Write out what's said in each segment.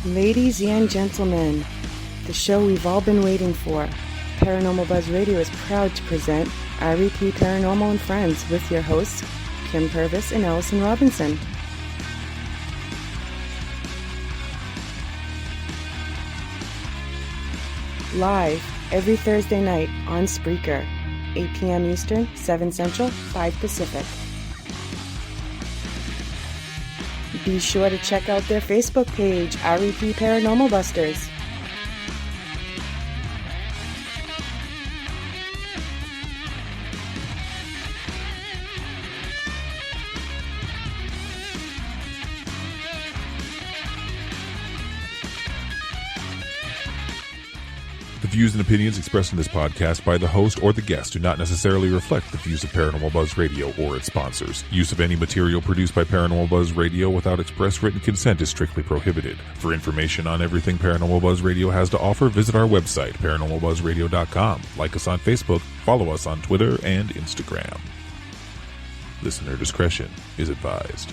Ladies and gentlemen, the show we've all been waiting for. Paranormal Buzz Radio is proud to present REP Paranormal and Friends with your hosts, Kim Purvis and Allison Robinson. Live every Thursday night on Spreaker, 8 p.m. Eastern, 7 Central, 5 Pacific. Be sure to check out their Facebook page, REP Paranormal Busters. The views and opinions expressed in this podcast by the host or the guest do not necessarily reflect the views of Paranormal Buzz Radio or its sponsors. Use of any material produced by Paranormal Buzz Radio without express written consent is strictly prohibited. For information on everything Paranormal Buzz Radio has to offer, visit our website, paranormalbuzzradio.com. Like us on Facebook, follow us on Twitter and Instagram. Listener discretion is advised.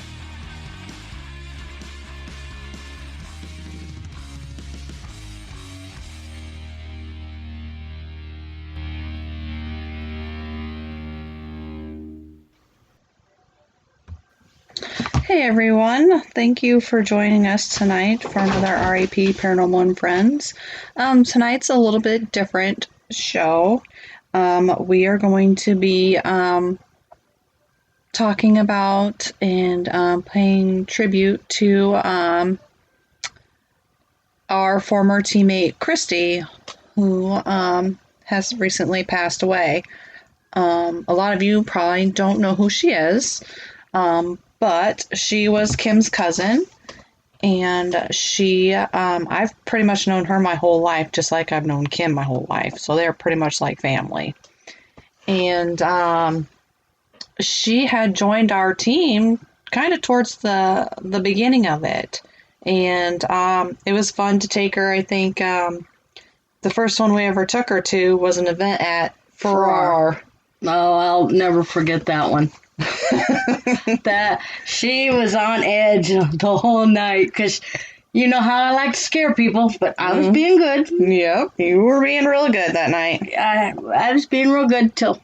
Hey everyone, thank you for joining us tonight for another REP Paranormal and Friends. Tonight's a little bit different show. We are going to be talking about and paying tribute to our former teammate Kristi, who has recently passed away. A lot of you probably don't know who she is. But she was Kim's cousin, and I've pretty much known her my whole life, just like I've known Kim my whole life. So they're pretty much like family. And she had joined our team kind of towards the beginning of it. And it was fun to take her. I think the first one we ever took her to was an event at Farrar. Oh, I'll never forget that one. That she was on edge the whole night because you know how I like to scare people, but I was being good. Yep, you were being real good that night. I was being real good till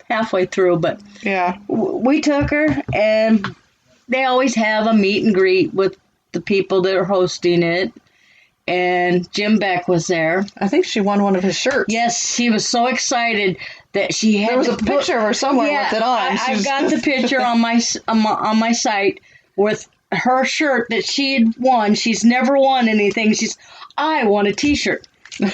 halfway through, but yeah, we took her, and they always have a meet and greet with the people that are hosting it. And Jim Beck was there. I think she won one of his shirts. Yes, she was so excited that she had. There was a picture of her somewhere with it on. I've got the picture on my site with her shirt that she had won. She's never won anything. I want a T-shirt.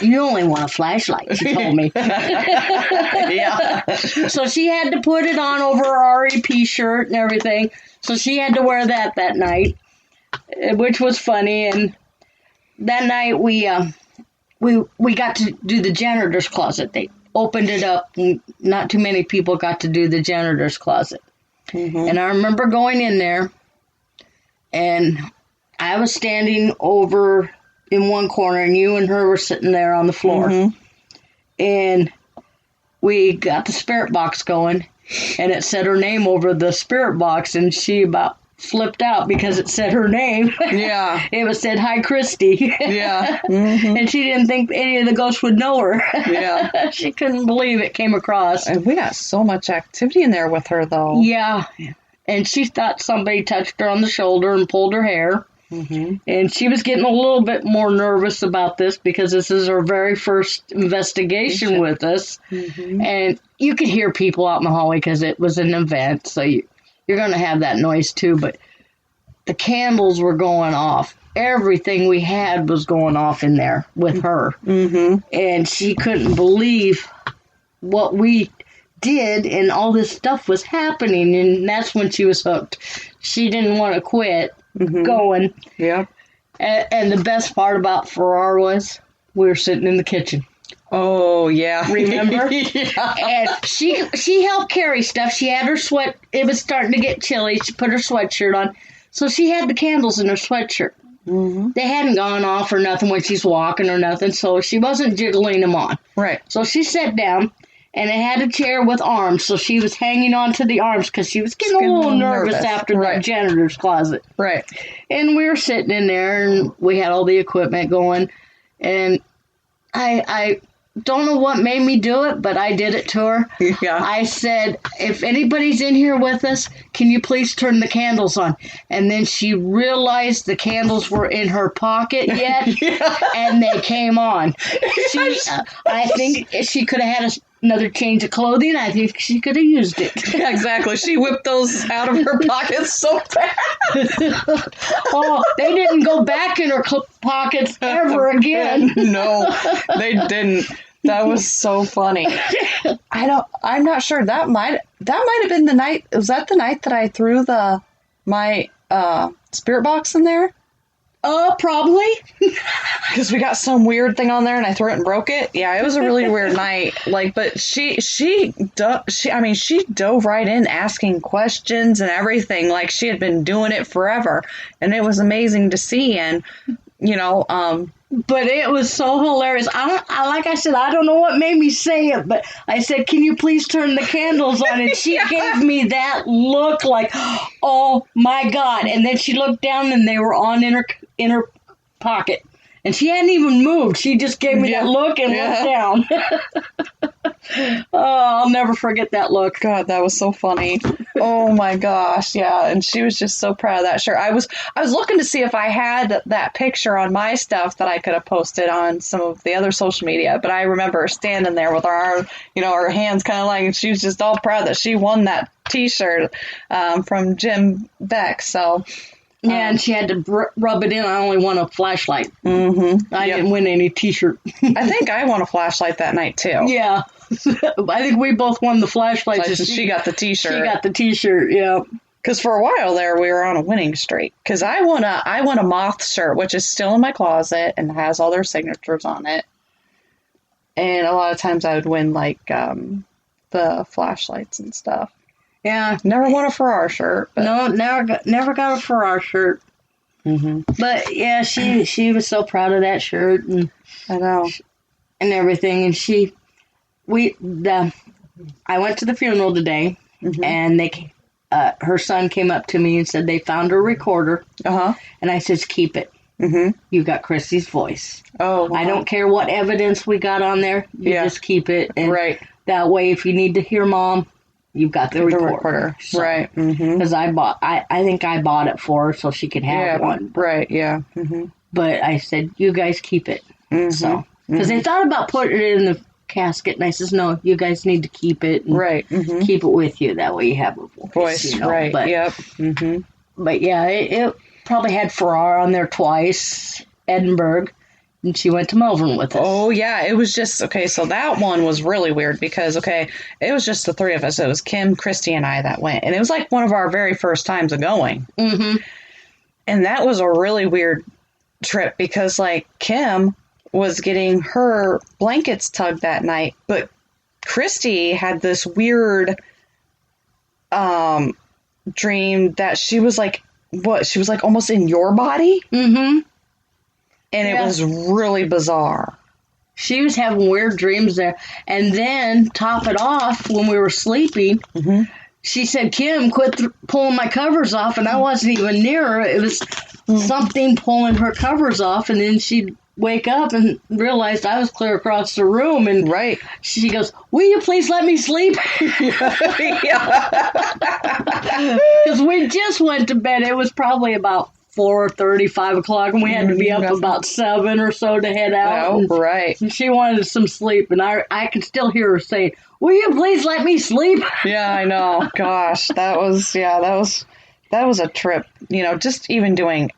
You only want a flashlight, she told me. Yeah. So she had to put it on over her REP shirt and everything. So she had to wear that night, which was funny. And that night we got to do the janitor's closet. They opened it up, and not too many people got to do the janitor's closet. Mm-hmm. And I remember going in there, and I was standing over in one corner, and you and her were sitting there on the floor. Mm-hmm. And we got the spirit box going, and it said her name over the spirit box, and she about flipped out because it said her name. Yeah. It was said, "Hi, Kristi." Yeah. Mm-hmm. And she didn't think any of the ghosts would know her. Yeah. She couldn't believe it came across. And we got so much activity in there with her, though. Yeah. And she thought somebody touched her on the shoulder and pulled her hair. Mm-hmm. And she was getting a little bit more nervous about this because this is her very first investigation with us. Mm-hmm. And you could hear people out in the hallway because it was an event, so you're going to have that noise too, but the candles were going off. Everything we had was going off in there with her. Mm-hmm. And she couldn't believe what we did, and all this stuff was happening, and that's when she was hooked. She didn't want to quit going. Yeah. And the best part about Farrar was we were sitting in the kitchen. Oh, yeah. Remember? Yeah. And she helped carry stuff. She had her sweat. It was starting to get chilly. She put her sweatshirt on. So she had the candles in her sweatshirt. Mm-hmm. They hadn't gone off or nothing when she's walking or nothing, so she wasn't jiggling them on. Right. So she sat down, and it had a chair with arms, so she was hanging onto the arms because she was getting a little nervous after that janitor's closet. Right. And we were sitting in there, and we had all the equipment going, and I don't know what made me do it, but I did it to her. Yeah. I said, if anybody's in here with us, can you please turn the candles on? And then she realized the candles were in her pocket yet, and they came on. I think she could have had another change of clothing. I think she could have used it. Yeah, exactly. She whipped those out of her pockets so fast. Oh, they didn't go back in her pockets ever again. No, they didn't. That was so funny. I'm not sure. That might have been the night. Was that the night that I threw my spirit box in there? Probably. Because we got some weird thing on there and I threw it and broke it. Yeah, it was a really weird night. But she dove right in asking questions and everything. Like she had been doing it forever. And it was amazing to see. And, but it was so hilarious. Like I said, I don't know what made me say it, but I said, can you please turn the candles on? And she gave me that look like, oh my God. And then she looked down and they were on in her pocket. And she hadn't even moved. She just gave me that look and looked down. Oh, I'll never forget that look. God, that was so funny. Oh my gosh, yeah. And she was just so proud of that shirt. I was looking to see if I had that picture on my stuff that I could have posted on some of the other social media. But I remember her standing there with her hands kind of like, and she was just all proud that she won that T-shirt from Jim Beck. So. Yeah, and she had to rub it in. I only won a flashlight. Mm-hmm. I didn't win any T-shirt. I think I won a flashlight that night, too. Yeah. I think we both won the flashlight. She got the T-shirt. She got the T-shirt, yeah. Because for a while there, we were on a winning streak. Because I won a moth shirt, which is still in my closet and has all their signatures on it. And a lot of times I would win, the flashlights and stuff. Yeah. Never won a Farrar shirt. But. No, never got a Farrar shirt. Mm-hmm. But, yeah, she was so proud of that shirt. And I know. And everything. And I went to the funeral today, and her son came up to me and said they found her recorder. Uh-huh. And I said, keep it. Mm-hmm. You got Kristi's voice. Oh, wow. I don't care what evidence we got on there. You just keep it. And that way, if you need to hear Mom, you've got the recorder. So, right. Because I think I bought it for her so she could have one. Right, yeah. Mm-hmm. But I said, you guys keep it. Mm-hmm. So, because they thought about putting it in the casket, and I says, no, you guys need to keep it. And keep it with you. That way you have a voice. Right, but, yep. Mm-hmm. But yeah, it probably had Farrar on there twice, Edinburgh. And she went to Melbourne with us. Oh, yeah. It was just, so that one was really weird because, it was just the three of us. It was Kim, Kristi, and I that went. And it was like one of our very first times of going. Mm-hmm. And that was a really weird trip because, Kim was getting her blankets tugged that night. But Kristi had this weird dream that she was she was almost in your body? Mm-hmm. And it was really bizarre. She was having weird dreams there. And then, top it off, when we were sleeping, she said, Kim, quit pulling my covers off. And I wasn't even near her. It was something pulling her covers off. And then she'd wake up and realized I was clear across the room. And she goes, will you please let me sleep? Because we just went to bed. It was probably about 4:30, 5 o'clock, and we had to be up about 7 or so to head out. Oh, right. And she wanted some sleep, and I could still hear her saying, will you please let me sleep? Yeah, I know. Gosh, that was a trip. Just even doing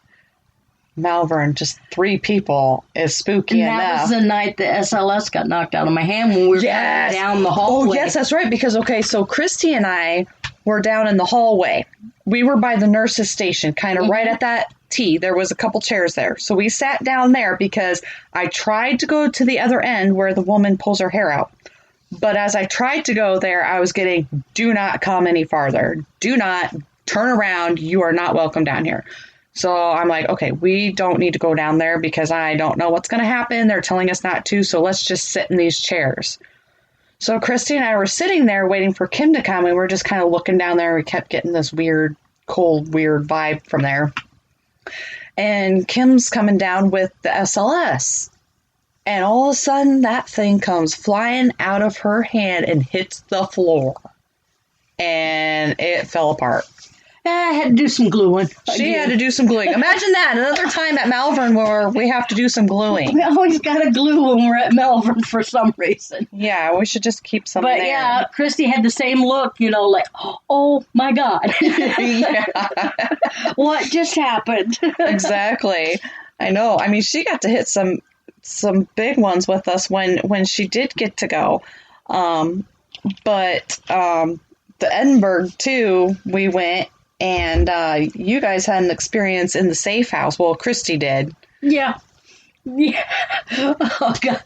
Malvern, just 3 people is spooky enough. That was the night the SLS got knocked out of my hand when we were down the hallway. Oh, yes, that's right, because, so Kristi and I were down in the hallway. We were by the nurse's station, kind of right at that T. There was a couple chairs there. So we sat down there because I tried to go to the other end where the woman pulls her hair out. But as I tried to go there, I was getting, do not come any farther. Do not turn around. You are not welcome down here. So I'm like, okay, we don't need to go down there because I don't know what's going to happen. They're telling us not to. So let's just sit in these chairs. So Kristi and I were sitting there waiting for Kim to come, and we were just kind of looking down there. We kept getting this weird, cold, weird vibe from there. And Kim's coming down with the SLS. And all of a sudden, that thing comes flying out of her hand and hits the floor. And it fell apart. I had to do some gluing. She had to do some gluing. Imagine that, another time at Malvern where we have to do some gluing. We always got to glue when we're at Melbourne for some reason. Yeah, we should just keep some there. But yeah, Kristi had the same look, like, oh my God. What just happened? Exactly. I know. I mean, she got to hit some big ones with us when she did get to go. But the Edinburgh, too, we went. And you guys had an experience in the safe house. Well, Kristi did. Yeah. Oh, God.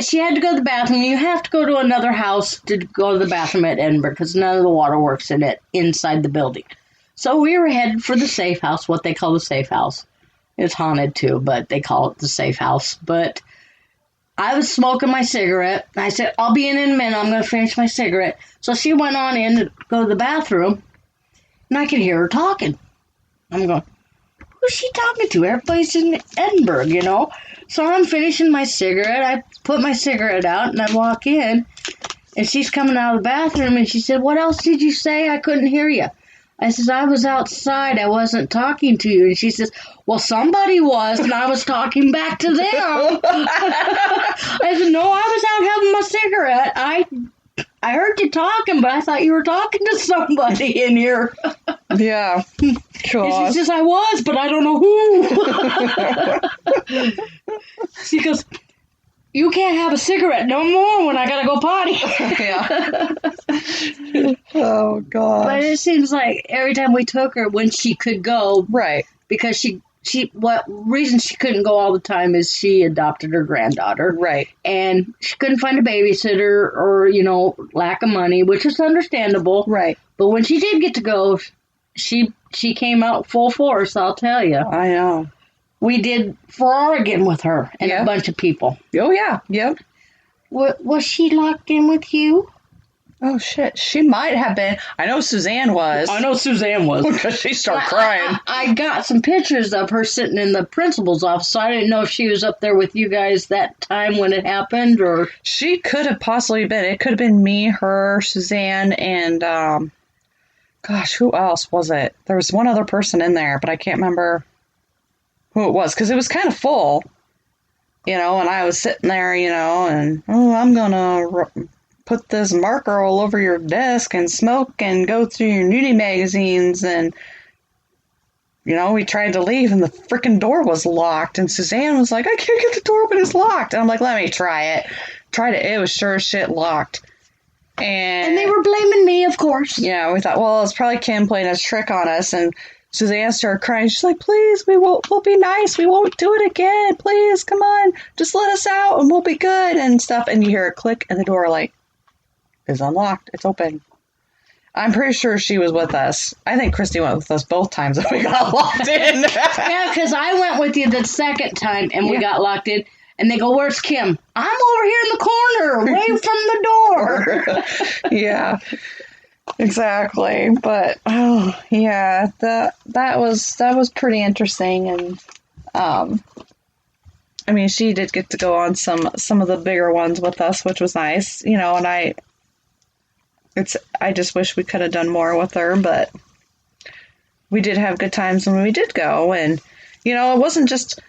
She had to go to the bathroom. You have to go to another house to go to the bathroom at Edinburgh because none of the water works in it inside the building. So we were headed for the safe house, what they call the safe house. It's haunted too, but they call it the safe house. But I was smoking my cigarette. I said, I'll be in a minute. I'm going to finish my cigarette. So she went on in to go to the bathroom. And I could hear her talking. I'm going, who's she talking to? Everybody's in Edinburgh, So I'm finishing my cigarette. I put my cigarette out and I walk in. And she's coming out of the bathroom and she said, what else did you say? I couldn't hear you. I said, I was outside. I wasn't talking to you. And she says, well, somebody was, and I was talking back to them. I said, no, I was out having my cigarette. I heard you talking, but I thought you were talking to somebody in here. Yeah. She says, I was, but I don't know who. She goes, you can't have a cigarette no more when I gotta go potty. Yeah. Oh, God. But it seems like every time we took her when she could go. Right. Because what reason she couldn't go all the time is she adopted her granddaughter. Right. And she couldn't find a babysitter or, lack of money, which is understandable. Right. But when she did get to go, she came out full force, I'll tell you. I know. We did for Oregon with her and a bunch of people. Oh, yeah. Yep. Was she locked in with you? Oh, shit. She might have been. I know Suzanne was. I know Suzanne was. Because she started crying. I got some pictures of her sitting in the principal's office, so I didn't know if she was up there with you guys that time when it happened, or... She could have possibly been. It could have been me, her, Suzanne, and, gosh, who else was it? There was one other person in there, but I can't remember who it was, because it was kind of full, and I was sitting there, and, I'm gonna put this marker all over your desk and smoke and go through your nudie magazines, and we tried to leave and the freaking door was locked, and Suzanne was like, I can't get the door open, it's locked. And I'm like, let me try it. Tried it. It was sure as shit locked. And they were blaming me, of course. Yeah, we thought, well, it's probably Kim playing a trick on us. And Suzanne started crying. She's like, please, we'll be nice. We won't do it again. Please, come on. Just let us out and we'll be good and stuff. And you hear a click and the door is unlocked. It's open. I'm pretty sure she was with us. I think Kristi went with us both times that we got locked in. Yeah, because I went with you the second time and we got locked in. And they go, where's Kim? I'm over here in the corner, away from the door. Yeah, exactly. But, yeah, that was pretty interesting. And, I mean, she did get to go on some of the bigger ones with us, which was nice, and I just wish we could have done more with her, but we did have good times when we did go. And, it wasn't just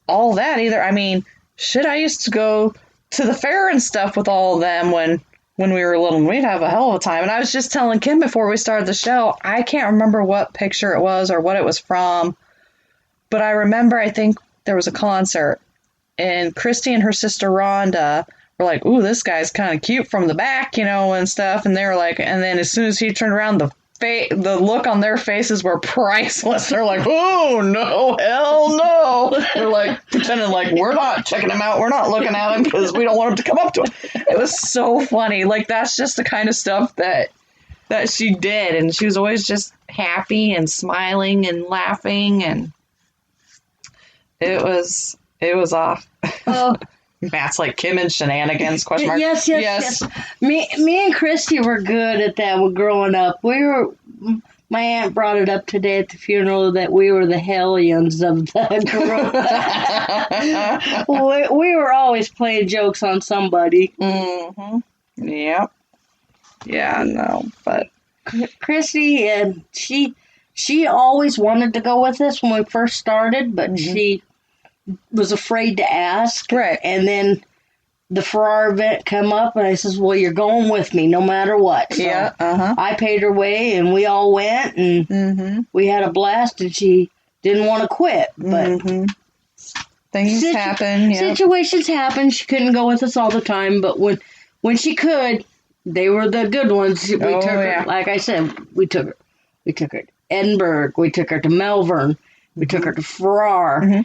all that either. I mean, shit, I used to go to the fair and stuff with all of them when we were little, and we'd have a hell of a time. And I was just telling Kim before we started the show, I can't remember what picture it was or what it was from, but I remember, I think there was a concert, and Kristi and her sister Rhonda were like, ooh, this guy's kind of cute from the back, and stuff. And they were like, and then as soon as he turned around, the look on their faces were priceless. They're like, oh, no, hell no. They're like pretending like we're not checking him out. We're not looking at him because we don't want him to come up to him. It was so funny. Like, that's just the kind of stuff that she did. And she was always just happy and smiling and laughing. And it was off. Oh, Matt's like Kim and shenanigans, question mark. Yes. Me and Kristi were good at that when growing up. My aunt brought it up today at the funeral that we were the hellions of the group. we were always playing jokes on somebody. Mm-hmm. Yep. Yeah, no, but Kristi, she always wanted to go with us when we first started, but she was afraid to ask. Right. And then the Farrar event come up, and I says, well, you're going with me no matter what. So yeah, I paid her way, and we all went, and we had a blast, and she didn't want to quit. But things happen. Yeah. Situations happen. She couldn't go with us all the time, but when she could, they were the good ones. We took her, like I said, we took her to Edinburgh. We took her to Melbourne. We took her to Farrar.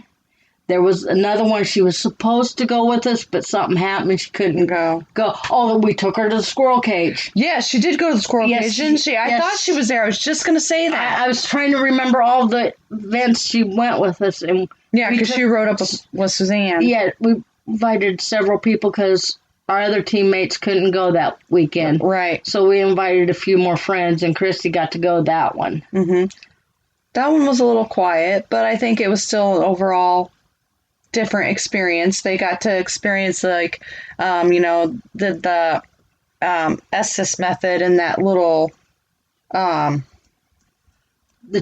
There was another one. She was supposed to go with us, but something happened. She couldn't go. Oh, we took her to the squirrel cage. Yeah, she did go to the squirrel cage, didn't she? I thought she was there. I was just going to say that. I was trying to remember all the events she went with us. And yeah, because she rode up with Suzanne. Yeah, we invited several people because our other teammates couldn't go that weekend. Right. So we invited a few more friends, and Kristi got to go that one. That one was a little quiet, but I think it was still an overall different experience. They got to experience, like, the SS method and that little the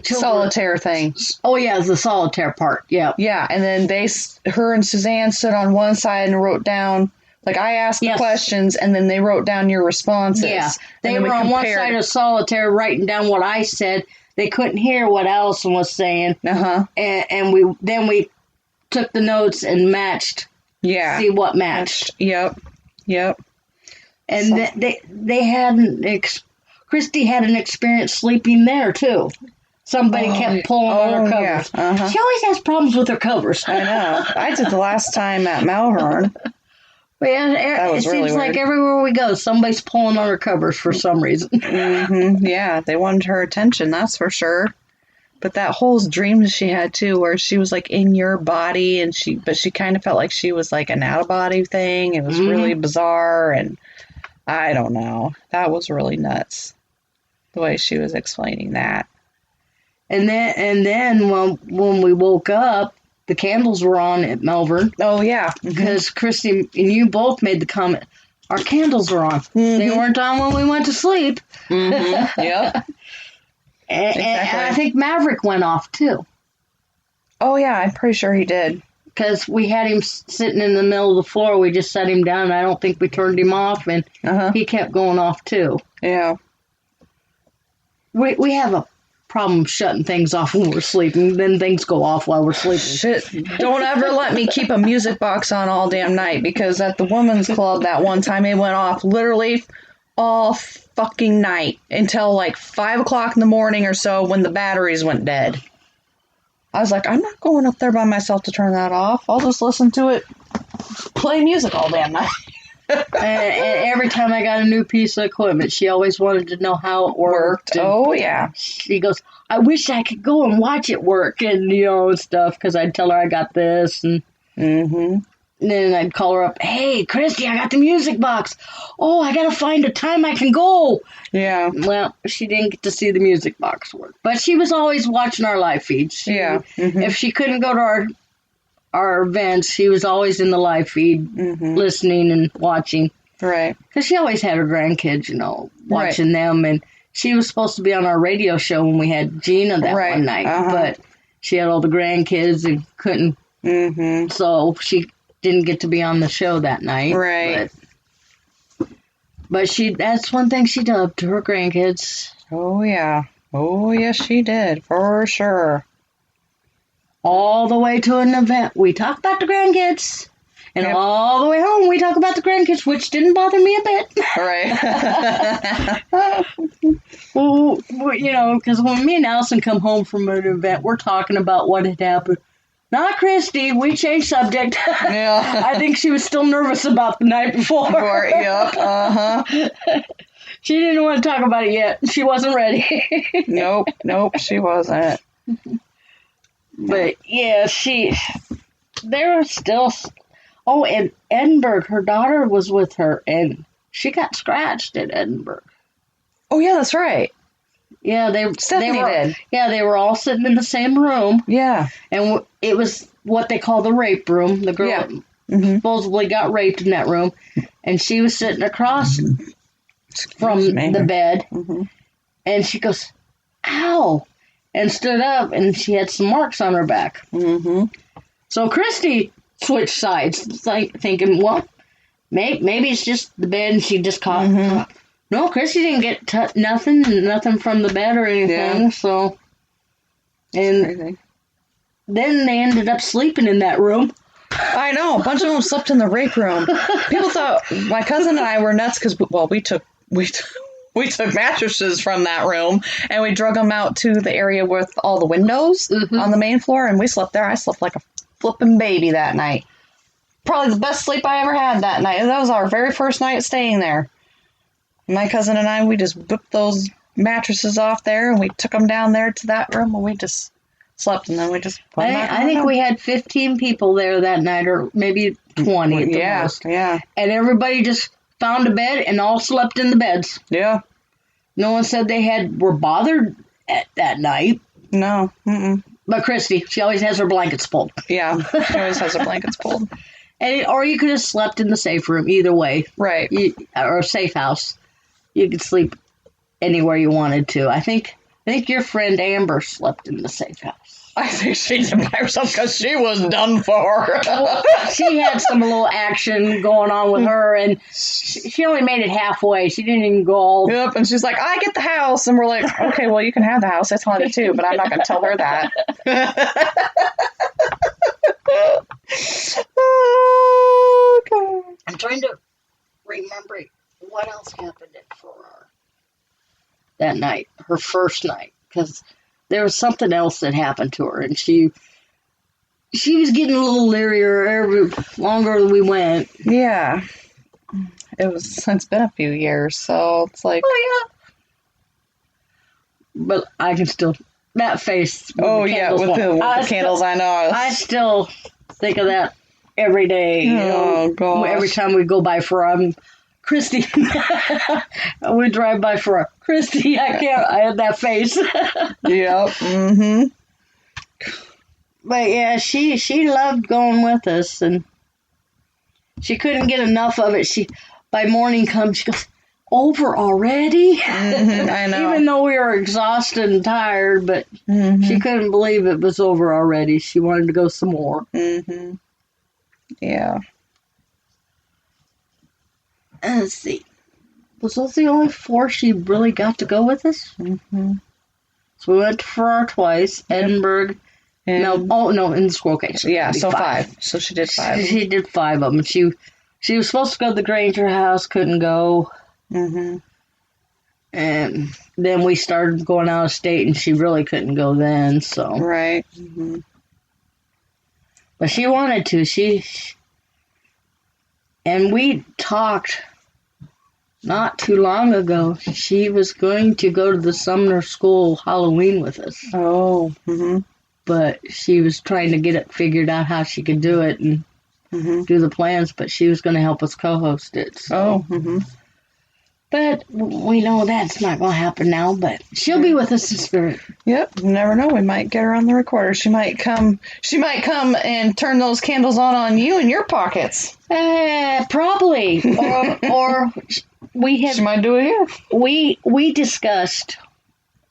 solitaire thing. Oh, yeah, the solitaire part. Yeah. Yeah, and then her and Suzanne stood on one side and wrote down. Like, I asked the questions, and then they wrote down your responses. Yeah, they were on one side of solitaire writing down what I said. They couldn't hear what Allison was saying. And we took the notes and matched. Yeah. See what matched. Yep. And they had Kristi had an experience sleeping there, too. Somebody kept pulling on her covers. Yeah. She always has problems with her covers. I know. I did the last time at Malvern. But yeah, it seems like everywhere we go, somebody's pulling on her covers for some reason. Yeah, they wanted her attention, that's for sure. But that whole dream she had, too, where she was, like, in your body, but she kind of felt like she was, like, an out-of-body thing. It was really bizarre, and I don't know. That was really nuts, the way she was explaining that. And then when we woke up, the candles were on at Melbourne. Oh, yeah. Because Kristi and you both made the comment, our candles are on. They weren't on when we went to sleep. Yep. And I think Maverick went off, too. Oh, yeah, I'm pretty sure he did. Because we had him sitting in the middle of the floor. We just set him down, and I don't think we turned him off, and he kept going off, too. Yeah. We have a problem shutting things off when we're sleeping. Then things go off while we're sleeping. Shit. Don't ever let me keep a music box on all damn night, because at the women's club that one time it went off literally all fucking night until like 5 o'clock in the morning or so when the batteries went dead. I was like, I'm not going up there by myself to turn that off. I'll just listen to it play music all damn night. and every time I got a new piece of equipment, she always wanted to know how it worked. Oh, yeah. She goes, I wish I could go and watch it work and, stuff, because I'd tell her I got this. And then I'd call her up, hey, Kristi, I got the music box. Oh, I got to find a time I can go. Yeah. Well, she didn't get to see the music box work. But she was always watching our live feeds. If she couldn't go to our events, she was always in the live feed listening and watching. Right. Because she always had her grandkids, watching them. And she was supposed to be on our radio show when we had Gina that one night. But she had all the grandkids and couldn't. So she didn't get to be on the show that night. Right. But that's one thing she did to her grandkids. Oh, yeah. Oh, yes, she did. For sure. All the way to an event, we talk about the grandkids. And all the way home, we talk about the grandkids, which didn't bother me a bit. Right. Well, because when me and Allison come home from an event, we're talking about what had happened. Not Kristi. We changed subject. Yeah. I think she was still nervous about the night before. Yep. She didn't want to talk about it yet. She wasn't ready. Nope, she wasn't. But, yeah, there are still Oh, and Edinburgh, her daughter was with her, and she got scratched at Edinburgh. Oh, yeah, that's right. Yeah, Stephanie did. Yeah, they were all sitting in the same room. Yeah. And it was what they call the rape room. The girl supposedly got raped in that room, and she was sitting across from the bed, and she goes, "Ow!" and stood up, and she had some marks on her back. So Kristi switched sides, thinking, well, maybe it's just the bed, and she just caught. No, Kristi didn't get nothing from the bed or anything. Yeah. So, and then they ended up sleeping in that room. I know, a bunch of them slept in the rape room. People thought my cousin and I were nuts because, well, we took mattresses from that room and we drug them out to the area with all the windows on the main floor, and we slept there. I slept like a flipping baby that night. Probably the best sleep I ever had that night. That was our very first night staying there. My cousin and I, we just whipped those mattresses off there, and we took them down there to that room, and we just slept, and then we just put them back I think we had 15 people there that night, or maybe 20 at the most. Yeah. And everybody just found a bed and all slept in the beds. Yeah. No one said they were bothered at that night. No. But Kristi, she always has her blankets pulled. Yeah, she always has her blankets pulled. Or you could have slept in the safe room, either way. Right. Or a safe house. You could sleep anywhere you wanted to. I think your friend Amber slept in the safe house. I think she did by herself because she was done for. Well, she had some little action going on with her, and she only made it halfway. She didn't even go all... Yep, and she's like, I get the house. And we're like, okay, well, you can have the house. I wanted to, but I'm not going to tell her that. Oh, God. I'm trying to remember what else happened for her that night, her first night, because there was something else that happened to her, and she was getting a little leerier every longer we went. Yeah. It's been a few years, so it's like... Oh, yeah. But I can still... That face... Oh, yeah, with the candles, I know. I still think of that every day. Oh, gosh. Every time we go by for Kristi. We drive by for Kristi. I had that face. Yep. But yeah, she loved going with us, and she couldn't get enough of it. By morning comes, she goes, over already? I know. Even though we were exhausted and tired, but she couldn't believe it was over already. She wanted to go some more. Yeah. Let's see. Was those the only 4 she really got to go with us? So we went to Farrar twice, Edinburgh. In the school case. Yeah, so 5. So she did 5. She did 5 of them. She was supposed to go to the Granger house, couldn't go. And then we started going out of state, and she really couldn't go then. So right. But she wanted to. And we talked not too long ago. She was going to go to the Sumner School Halloween with us. Oh. But she was trying to get it figured out how she could do it and do the plans. But she was going to help us co-host it. So. But we know that's not going to happen now. But she'll be with us in spirit. Yep. You never know. We might get her on the recorder. She might come and turn those candles on you in your pockets. Probably. Or we have. She might do it here. We discussed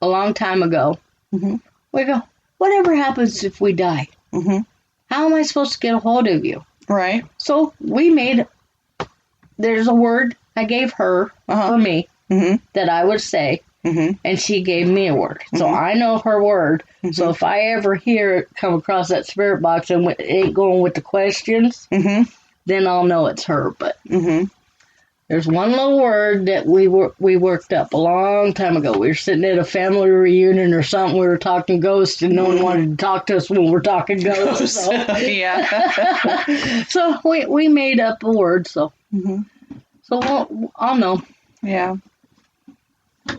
a long time ago. We go, whatever happens if we die? How am I supposed to get a hold of you? Right. So there's a word I gave her for me that I would say, and she gave me a word. So I know her word. So if I ever hear it come across that spirit box and it ain't going with the questions, then I'll know it's her. But there's one little word that we worked up a long time ago. We were sitting at a family reunion or something. We were talking ghosts, and no one wanted to talk to us when we were talking ghosts. So. Yeah. So we made up a word. So I'll know. Yeah.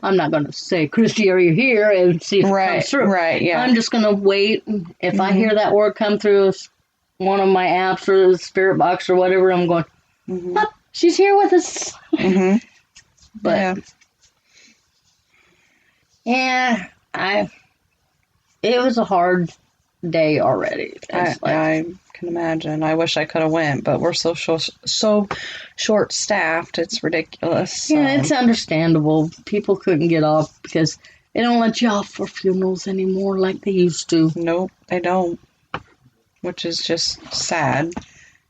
I'm not going to say, Kristi, are you here? And see if it comes through. Right, yeah. I'm just going to wait. If I hear that word come through, one of my apps or the Spirit Box or whatever, I'm going, oh, she's here with us. Mm-hmm. But yeah, it was a hard day already. I can imagine. I wish I could have went, but we're so short-staffed. It's ridiculous. Yeah, it's understandable. People couldn't get off because they don't let you off for funerals anymore like they used to. Nope, they don't. Which is just sad.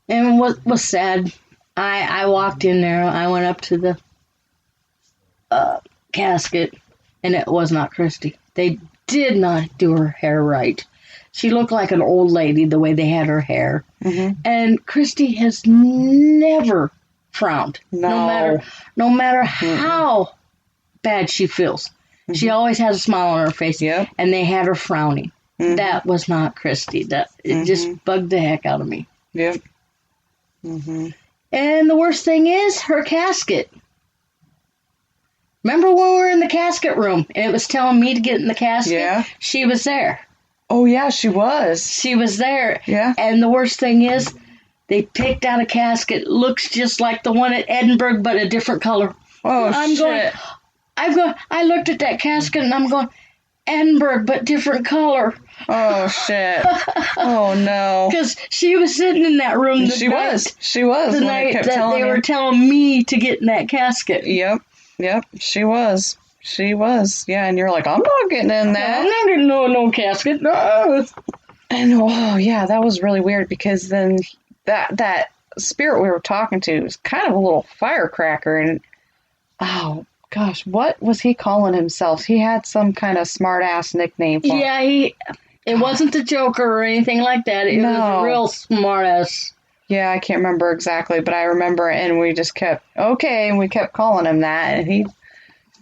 And what was sad, I walked in there. I went up to the casket, and it was not Kristi. They did not do her hair right. She looked like an old lady the way they had her hair. Mm-hmm. And Kristi has never frowned. No. No matter how bad she feels. Mm-hmm. She always has a smile on her face. Yep. And they had her frowning. Mm-hmm. That was not Kristi. It just bugged the heck out of me. Yep. Mm-hmm. And the worst thing is her casket. Remember when we were in the casket room and it was telling me to get in the casket? Yeah. She was there. Oh, yeah, she was. She was there. Yeah. And the worst thing is they picked out a casket. Looks just like the one at Edinburgh, but a different color. Oh, shit. I looked at that casket and I'm going, Edinburgh, but different color. Oh, shit. Oh, no. Because she was sitting in that room. She was. The night that they were telling me to get in that casket. Yep, she was. Yeah, and you're like, I'm not getting in that. I'm not getting no casket. No. And, oh, yeah, that was really weird because then that spirit we were talking to was kind of a little firecracker. And, oh, gosh, what was he calling himself? He had some kind of smart-ass nickname for him. Yeah, it wasn't the Joker or anything like that. It was a real smart-ass. Yeah, I can't remember exactly, but I remember it, and we just kept, and we kept calling him that, and he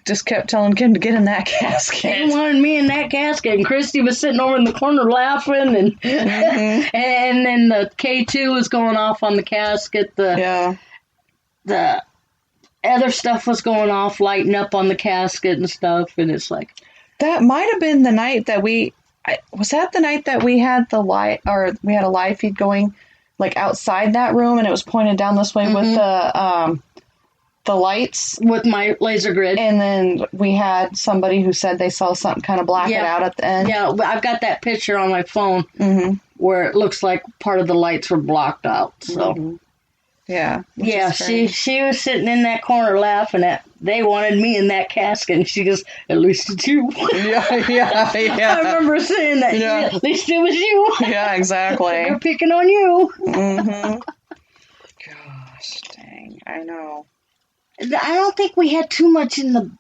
just kept telling Kim to get in that casket. He wanted me in that casket, and Kristi was sitting over in the corner laughing, and and then the K2 was going off on the casket. The other stuff was going off, lighting up on the casket and stuff, and it's like... That might have been the night that was that the night that we had the light, or we had a live feed going, like, outside that room, and it was pointed down this way with the lights? With my laser grid. And then we had somebody who said they saw something kind of black it out at the end. Yeah, I've got that picture on my phone where it looks like part of the lights were blocked out, so... Mm-hmm. Yeah. Yeah, she was sitting in that corner laughing they wanted me in that casket, and she goes, at least it's you. Yeah. I remember saying that. Yeah. At least it was you. Yeah, exactly. They're picking on you. Mm-hmm. Gosh, dang, I know. I don't think we had too much in the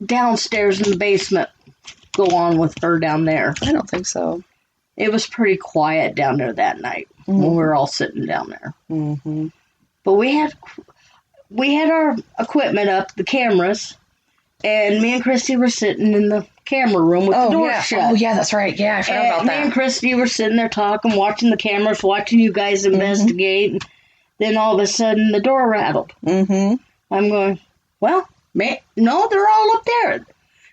downstairs in the basement go on with her down there. I don't think so. It was pretty quiet down there that night when we were all sitting down there. Mm-hmm. But we had our equipment up, the cameras, and me and Kristi were sitting in the camera room with the door shut. Oh, yeah, that's right. Yeah, I forgot about that. Me and Kristi were sitting there talking, watching the cameras, watching you guys investigate, and then all of a sudden the door rattled. Mm-hmm. I'm going, well, no, they're all up there.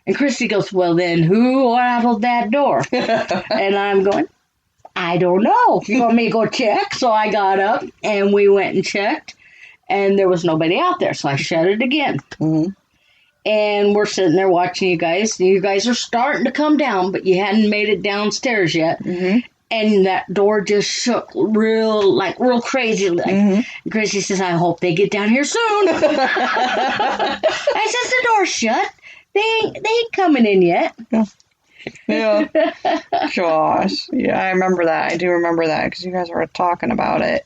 And Kristi goes, well, then who rattled that door? And I'm going, I don't know. You want me to go check? So I got up, and we went and checked, and there was nobody out there. So I shut it again. Mm-hmm. And we're sitting there watching you guys. And you guys are starting to come down, but you hadn't made it downstairs yet. Mm-hmm. And that door just shook real crazy. And Kristi says, I hope they get down here soon. I says, the door's shut. They ain't coming in yet. Yeah. Gosh. Yeah, I remember that. I do remember that because you guys were talking about it.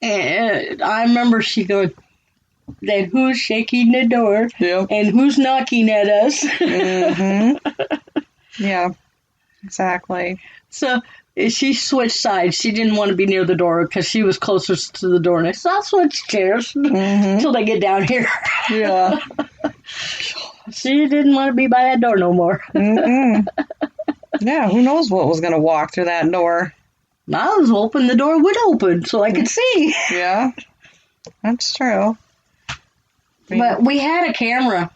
And I remember she going, then who's shaking the door? Yep. And who's knocking at us? Yeah, exactly. So she switched sides. She didn't want to be near the door because she was closest to the door. And I said, I'll switch chairs until they get down here. Yeah. She didn't want to be by that door no more. Yeah, who knows what was going to walk through that door. I was hoping the door would open so I could see. Yeah, that's true. But we had a camera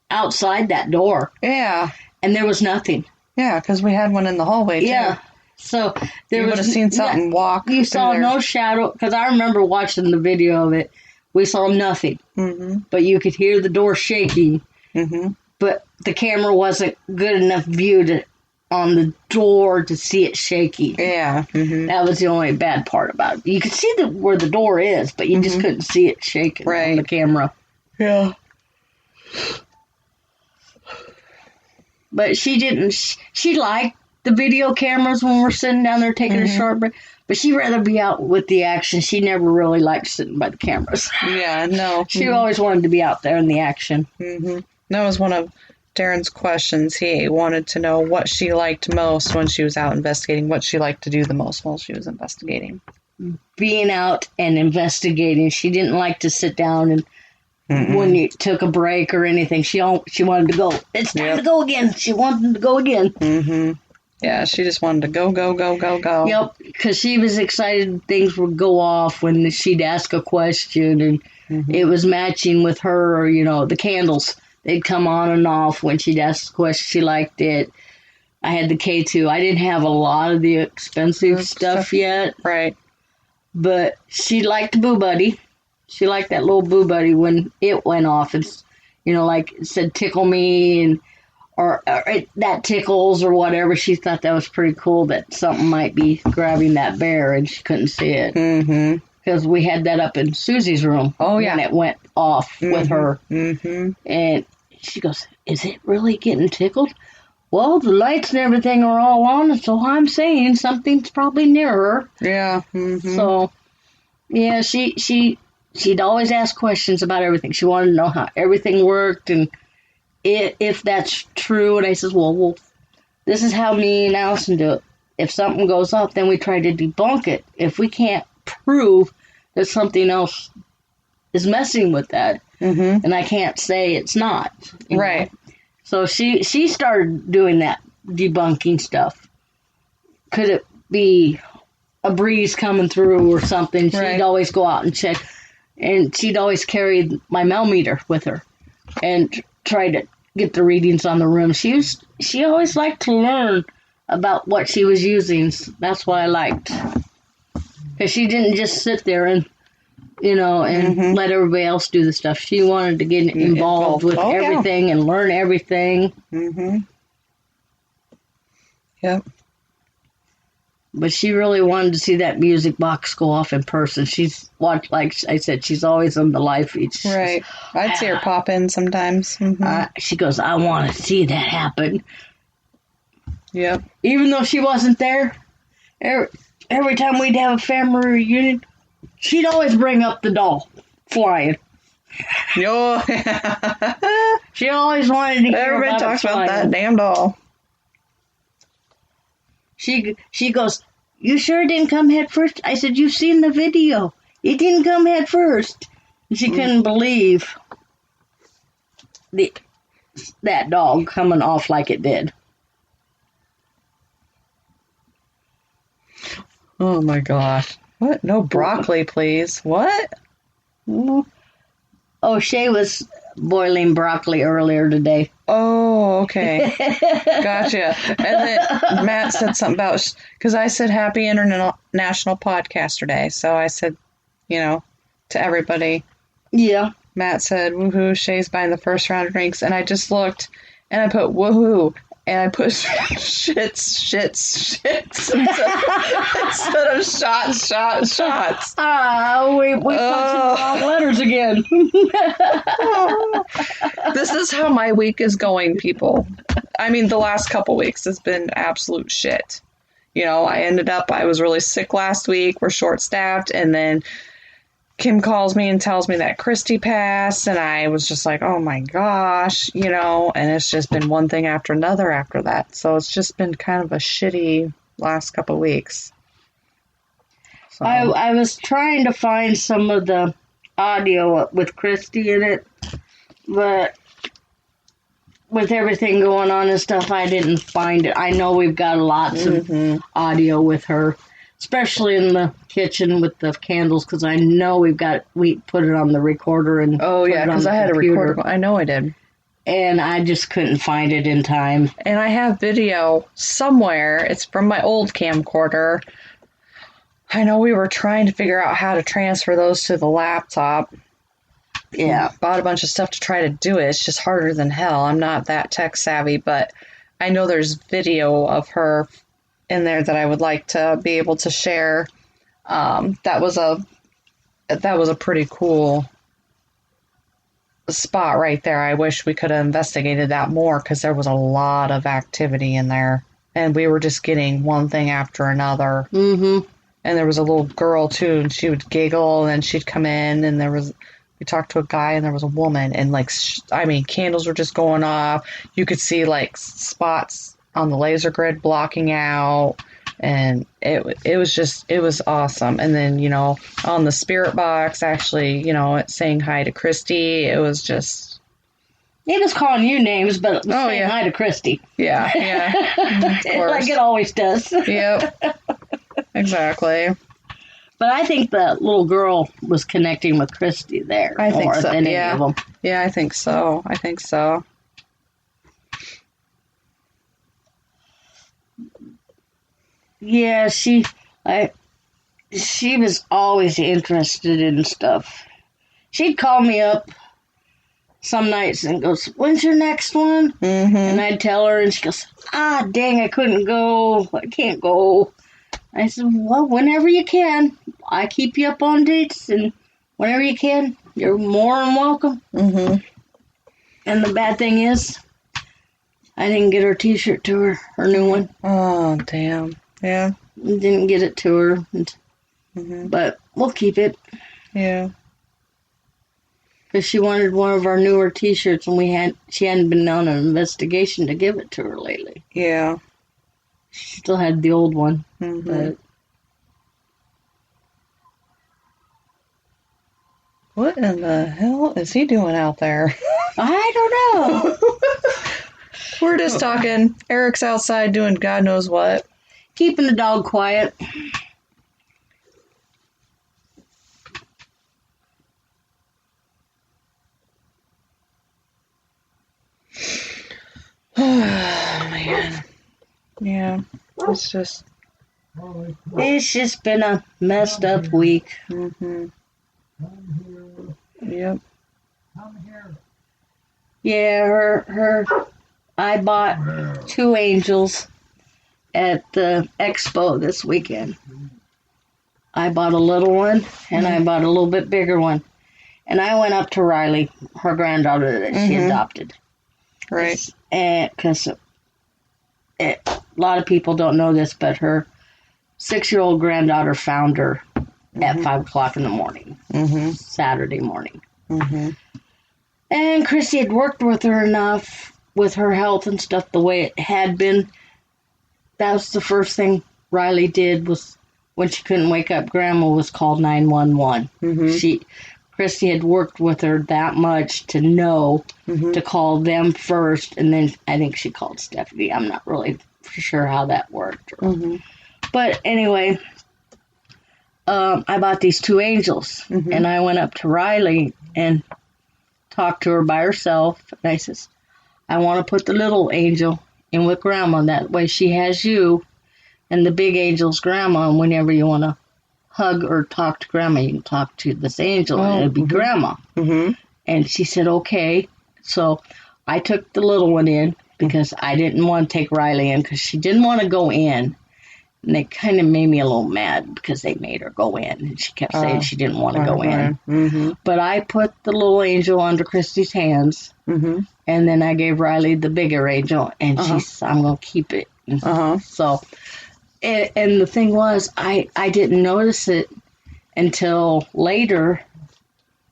outside that door. Yeah. And there was nothing. Yeah, because we had one in the hallway, too. Yeah. So there You would have seen something walk. You saw there. no shadow, because I remember watching the video of it. We saw nothing, but you could hear the door shaking. But the camera wasn't good enough view on the door to see it shaking. Yeah. That was the only bad part about it. You could see where the door is, but you just couldn't see it shaking on the camera. Yeah. But she didn't. She liked the video cameras when we're sitting down there taking a short break. But she'd rather be out with the action. She never really liked sitting by the cameras. Yeah, no. She always wanted to be out there in the action. That was one of Darren's questions. He wanted to know what she liked most when she was out investigating, what she liked to do the most while she was investigating. Being out and investigating. She didn't like to sit down and when you took a break or anything. She wanted to go. It's time to go again. She wanted to go again. Yeah, she just wanted to go, go, go, go, go. Yep, because she was excited things would go off when she'd ask a question, and it was matching with her, or, the candles. They'd come on and off when she'd ask a question. She liked it. I had the K2. I didn't have a lot of the expensive stuff yet. Right. But she liked the Boo Buddy. She liked that little Boo Buddy when it went off. It's, like it said, tickle me, and or that tickles or whatever. She thought that was pretty cool that something might be grabbing that bear and she couldn't see it. Because we had that up in Susie's room. Oh, yeah. And it went off with her. And she goes, is it really getting tickled? Well, the lights and everything are all on, so I'm saying something's probably near her. Yeah. So, yeah, she'd always ask questions about everything. She wanted to know how everything worked and if that's true. And I says, well, this is how me and Allison do it. If something goes up, then we try to debunk it. If we can't prove that something else is messing with that, and I can't say it's not. Right. So she started doing that debunking stuff. Could it be a breeze coming through or something? She'd always go out and check. And she'd always carry my meter with her and try to get the readings on the room. She always liked to learn about what she was using. That's what I liked. Because she didn't just sit there and, let everybody else do the stuff. She wanted to get involved with everything and learn everything. Yep. But she really wanted to see that music box go off in person. She's watched, like I said, she's always on the live feed. Right. I'd see her pop in sometimes. She goes, I want to see that happen. Yep. Even though she wasn't there, every time we'd have a family reunion, she'd always bring up the doll flying. Oh, She always wanted to hear everybody talks about that damn doll. She goes, you sure it didn't come head first? I said, you've seen the video. It didn't come head first. And she couldn't believe that dog coming off like it did. Oh, my gosh. What? No broccoli, please. What? Oh, Shay was boiling broccoli earlier today. Oh, okay. Gotcha. And then Matt said something about, because I said Happy International Podcaster Day. So I said, to everybody. Yeah. Matt said, woohoo, Shay's buying the first round of drinks. And I just looked and I put woohoo. And I put shits instead of shots. We punched the wrong letters again. This is how my week is going, people. I mean, the last couple weeks has been absolute shit. I was really sick last week. We're short-staffed. And then Kim calls me and tells me that Kristi passed, and I was just like, oh my gosh, and it's just been one thing after another after that. So it's just been kind of a shitty last couple of weeks. So. I was trying to find some of the audio with Kristi in it, but with everything going on and stuff, I didn't find it. I know we've got lots of audio with her, especially in the kitchen with the candles, because I know we put it on the recorder and oh yeah, because I had a recorder. I know I did. and I just couldn't find it in time. And I have video somewhere. It's from my old camcorder. I know we were trying to figure out how to transfer those to the laptop. Yeah. Bought a bunch of stuff to try to do it. It's just harder than hell. I'm not that tech savvy, but I know there's video of her in there that I would like to be able to share. That was a pretty cool spot right there. I wish we could have investigated that more because there was a lot of activity in there, and we were just getting one thing after another. Mm-hmm. And there was a little girl too, and she would giggle, and then she'd come in, and we talked to a guy, and there was a woman, and candles were just going off. You could see like spots on the laser grid blocking out, and it was awesome. And then, you know, on the spirit box, actually, you know, it's saying hi to Kristi. It was just... It was calling you names, but it was saying hi to Kristi. Yeah. Of course. Like it always does. Yep. Exactly. But I think the little girl was connecting with Kristi there more than any of them. Yeah, I think so. Yeah, she was always interested in stuff. She'd call me up some nights and goes, "When's your next one?" Mm-hmm. And I'd tell her, and she goes, "Dang, I couldn't go. I can't go." I said, "Well, whenever you can. I keep you up on dates, and whenever you can, you're more than welcome." Mm-hmm. And the bad thing is, I didn't get her T-shirt to her new one. Oh, damn. Yeah. Didn't get it to her, but we'll keep it. Yeah. Because she wanted one of our newer T-shirts, and she hadn't been on an investigation to give it to her lately. Yeah. She still had the old one, but... What in the hell is he doing out there? I don't know. We're just talking. Eric's outside doing God knows what. Keeping the dog quiet. Oh, man. Yeah. It's just been a messed up week. Mm-hmm. Yep. Yeah, I bought 2 angels at the expo this weekend. I bought a little one, and I bought a little bit bigger one. And I went up to Riley, her granddaughter that she adopted. Right. Because a lot of people don't know this, but her 6-year-old granddaughter found her at 5 o'clock in the morning, Saturday morning. Mm-hmm. And Kristi had worked with her enough with her health and stuff the way it had been. That was the first thing Riley did, was when she couldn't wake up, Grandma was called 911. Kristi had worked with her that much to know to call them first, and then I think she called Stephanie. I'm not really sure how that worked. But anyway, I bought these 2 angels, and I went up to Riley and talked to her by herself, and I says, "I want to put the little angel in with Grandma. That way she has you, and the big angel's Grandma, and whenever you want to hug or talk to Grandma, you can talk to this angel, and it'll be Grandma." And she said, "Okay." So I took the little one in because I didn't want to take Riley in because she didn't want to go in. And it kind of made me a little mad because they made her go in. And she kept saying she didn't want to go in. But I put the little angel under Kristi's hands. And then I gave Riley the bigger angel. And she said, "I'm going to keep it." So, and the thing was, I didn't notice it until later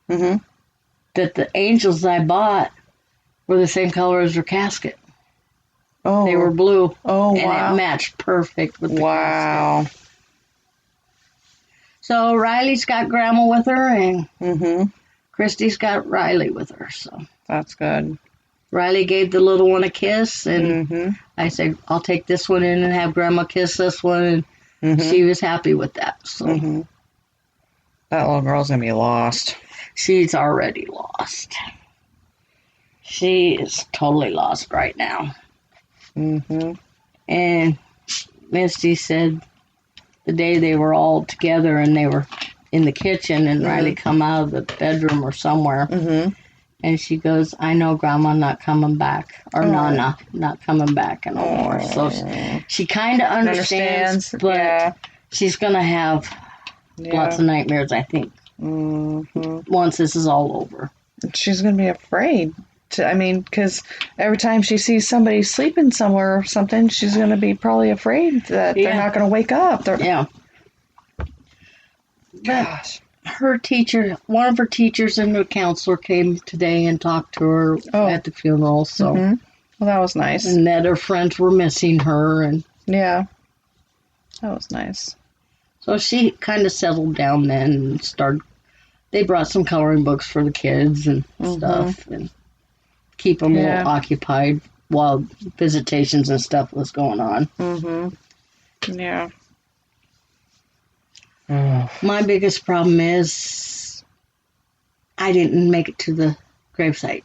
that the angels I bought were the same color as her casket. Oh. They were blue. Oh, and wow. it matched perfect with the casket. So Riley's got Grandma with her, and Kristi's got Riley with her. So that's good. Riley gave the little one a kiss, and I said, "I'll take this one in and have Grandma kiss this one." And she was happy with that. So that little girl's going to be lost. She's already lost. She is totally lost right now. Mm-hmm. And Misty said the day they were all together and they were in the kitchen and Riley come out of the bedroom or somewhere. Mm-hmm. And she goes, I know Grandma not coming back. Or Nana not coming back no more. So she kind of understands, but she's going to have lots of nightmares, I think, once this is all over. She's going to be afraid. Because every time she sees somebody sleeping somewhere or something, she's going to be probably afraid that they're not going to wake up. Yeah. Gosh. One of her teachers and the counselor came today and talked to her at the funeral. So, well, that was nice. And that her friends were missing her, and that was nice. So she kind of settled down then and started. They brought some coloring books for the kids and stuff, and keep them a little occupied while visitations and stuff was going on. Mm-hmm. Yeah. My biggest problem is I didn't make it to the gravesite.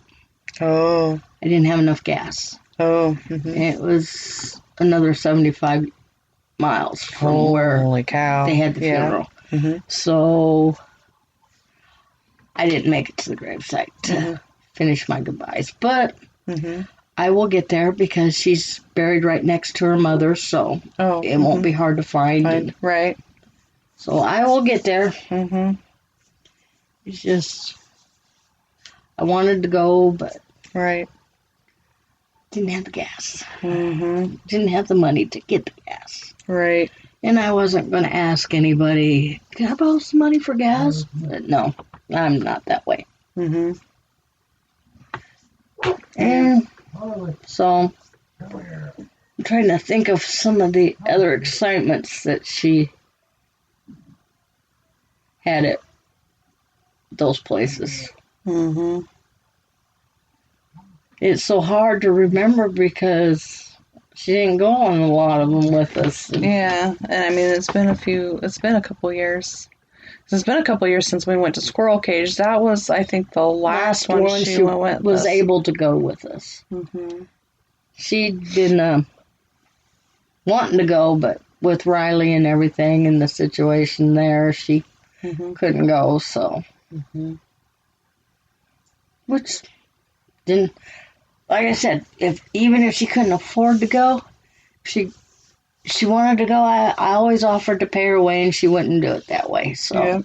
Oh. I didn't have enough gas. Oh. Mm-hmm. It was another 75 miles from where they had the funeral. Mm-hmm. So I didn't make it to the gravesite to finish my goodbyes. But I will get there because she's buried right next to her mother, so it won't be hard to find. Right. So I will get there. Mm-hmm. It's just, I wanted to go, but didn't have the gas. Mm-hmm. Didn't have the money to get the gas. Right. And I wasn't going to ask anybody, can I borrow some money for gas? But no, I'm not that way. Mm-hmm. And so I'm trying to think of some of the other excitements that she had at those places. Mm-hmm. It's so hard to remember because she didn't go on a lot of them with us. Yeah, and it's been a couple years. It's been a couple years since we went to Squirrel Cage. That was, I think, the last one she was able to go with us. Mm-hmm. She didn't wanting to go, but with Riley and everything and the situation there, she couldn't go. So, which didn't. Like I said, even if she couldn't afford to go, she wanted to go. I always offered to pay her way, and she wouldn't do it that way. So,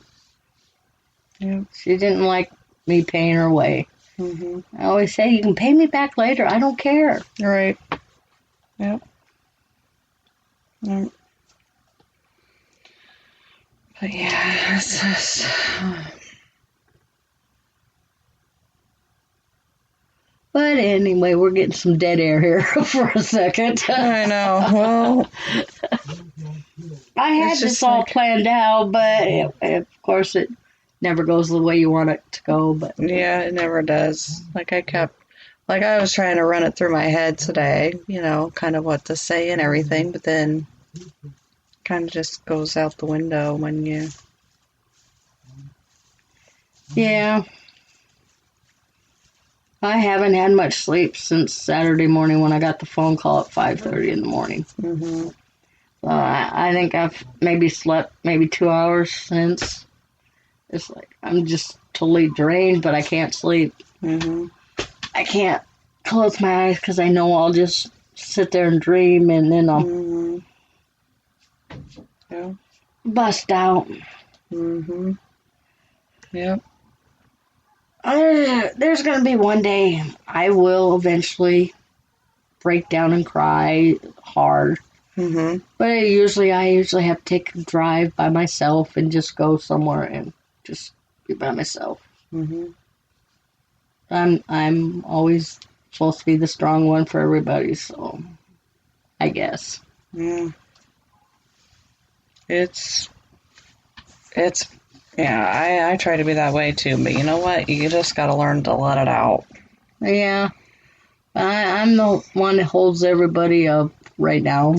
she didn't like me paying her way. I always say, you can pay me back later. I don't care. Right. Yep. But yeah, it's just... But anyway, we're getting some dead air here for a second. I know. Well, I had this all planned out, but of course it never goes the way you want it to go. But yeah, it never does. I was trying to run it through my head today, kind of what to say and everything, but then kind of just goes out the window when you... Yeah. I haven't had much sleep since Saturday morning when I got the phone call at 5:30 in the morning. I think I've maybe slept 2 hours since. It's like I'm just totally drained, but I can't sleep. I can't close my eyes because I know I'll just sit there and dream, and then I'll bust out. Yep. There's going to be one day I will eventually break down and cry hard. But I usually have to take a drive by myself and just go somewhere and just be by myself. I'm always supposed to be the strong one for everybody, so I guess. Yeah, I try to be that way too, but you know what? You just got to learn to let it out. Yeah. I'm the one that holds everybody up right now.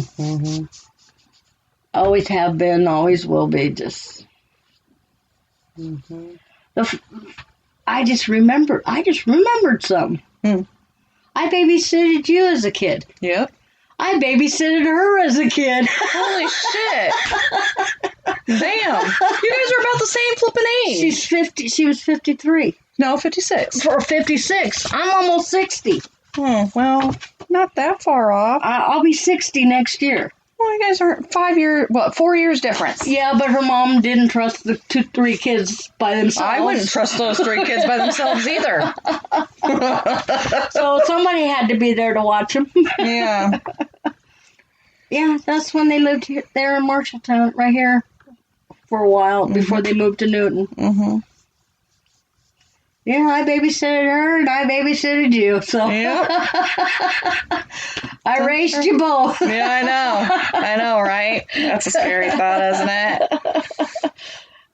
Always have been, always will be, just... I just remembered something. I babysitted you as a kid. Yep. I babysitted her as a kid. Holy shit. Damn. You guys are about the same flipping age. She's 50. She was 53. No, 56. Or 56. I'm almost 60. Oh, well, not that far off. I'll be 60 next year. Well, you guys are 4 years difference. Yeah, but her mom didn't trust the 3 kids by themselves. I wouldn't trust those 3 kids by themselves either. So somebody had to be there to watch them. Yeah. Yeah, that's when they lived here, there in Marshalltown, right here, for a while, before they moved to Newton. Mm-hmm. Yeah, I babysitted her, and I babysitted you, so... Yep. I raised you both. Yeah, I know, right? That's a scary thought, isn't it?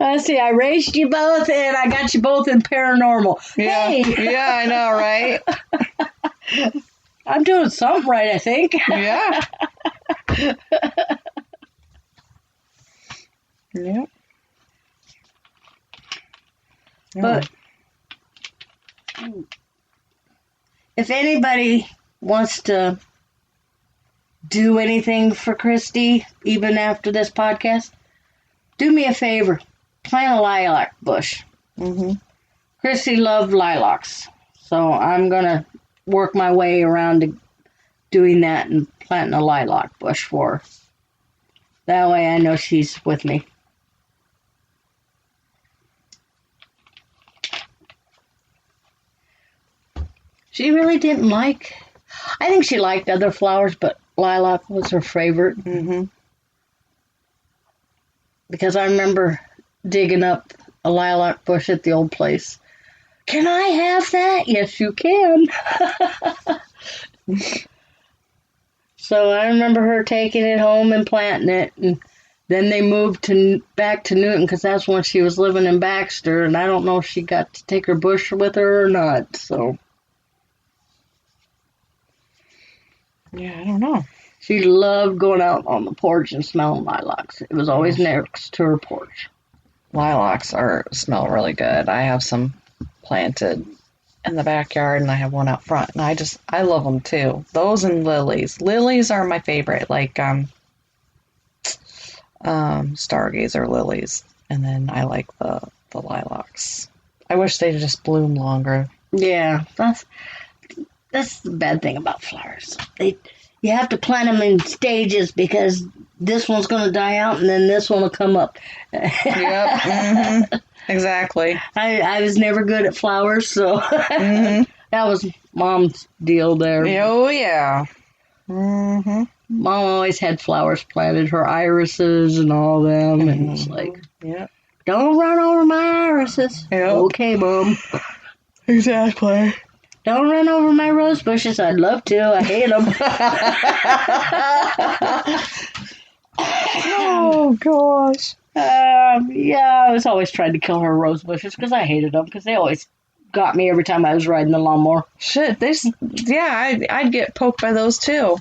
I see, I raised you both, and I got you both in paranormal. Yeah. Hey! Yeah, I know, right? I'm doing something right, I think. Yeah. Yep. But if anybody wants to do anything for Kristi, even after this podcast, do me a favor. Plant a lilac bush. Mm-hmm. Kristi loved lilacs, so I'm going to work my way around to doing that and planting a lilac bush for her. That way I know she's with me. She really didn't like... I think she liked other flowers, but lilac was her favorite. Mm-hmm. Because I remember digging up a lilac bush at the old place. Can I have that? Yes, you can. So I remember her taking it home and planting it, and then they moved back to Newton because that's when she was living in Baxter, and I don't know if she got to take her bush with her or not. So Yeah, I don't know. she loved going out on the porch and smelling lilacs. It was always next to her porch. Lilacs smell really good. I have some planted in the backyard, and I have one out front, and I love them too. Those and lilies. Lilies are my favorite, like stargazer lilies, and then I like the lilacs. I wish they'd just bloom longer. Yeah, that's the bad thing about flowers. You have to plant them in stages because this one's going to die out and then this one will come up. Yep. Mm-hmm. Exactly. I was never good at flowers, so that was Mom's deal there. Oh, yeah. Mm-hmm. Mom always had flowers planted, her irises and all them, and it's like, Yep. don't run over my irises. Yep. Okay, Mom. Exactly. Don't run over my rose bushes. I'd love to. I hate them. Oh, gosh. Yeah, I was always trying to kill her rose bushes because I hated them because they always got me every time I was riding the lawnmower. Shit, I'd get poked by those too.